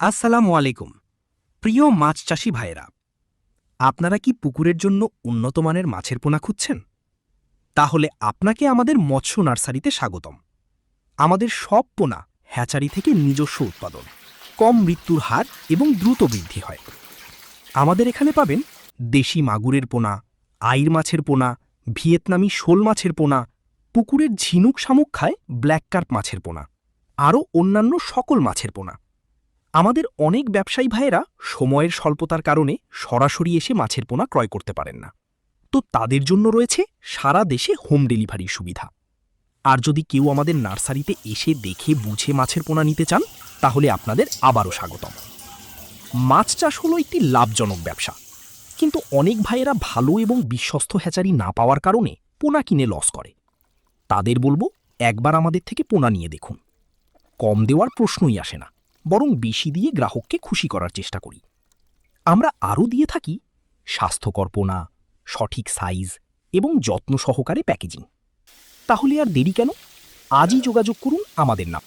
আসসালামু আলাইকুম। প্রিয় মাছ চাষি ভাইয়েরা, আপনারা কি পুকুরের জন্য উন্নত মানের মাছের পোনা খুঁজছেন? তাহলে আপনাকে আমাদের মৎস্য নার্সারিতে স্বাগতম। আমাদের সব পোনা হ্যাচারি থেকে নিজস্ব উৎপাদন, কম মৃত্যুর হার এবং দ্রুত বৃদ্ধি হয়। আমাদের এখানে পাবেন দেশি মাগুরের পোনা, আইর মাছের পোনা, ভিয়েতনামি শোল মাছের পোনা, পুকুরের ঝিনুক শামুক খায় ব্ল্যাক কার্প মাছের পোনা, আরও অন্যান্য সকল মাছের পোনা। আমাদের অনেক ব্যবসায়ী ভাইয়েরা সময়ের স্বল্পতার কারণে সরাসরি এসে মাছের পোনা ক্রয় করতে পারেন না, তো তাদের জন্য রয়েছে সারা দেশে হোম ডেলিভারির সুবিধা। আর যদি কেউ আমাদের নার্সারিতে এসে দেখে বুঝে মাছের পোনা নিতে চান, তাহলে আপনাদের আবারও স্বাগতম। মাছ চাষ হলো একটি লাভজনক ব্যবসা, কিন্তু অনেক ভাইয়েরা ভালো এবং বিশ্বস্ত হ্যাচারি না পাওয়ার কারণে পোনা কিনে লস করে। তাদের বলবো, একবার আমাদের থেকে পোনা নিয়ে দেখুন। কম দেওয়ার প্রশ্নই আসে না, বরং বেশি দিয়ে গ্রাহককে খুশি করার চেষ্টা করি। আমরা আরও দিয়ে থাকি স্বাস্থ্যকর পোনা, সঠিক সাইজ এবং যত্ন সহকারে প্যাকেজিং। তাহলে আর দেরি কেন? আজই যোগাযোগ করুন আমাদের নাম।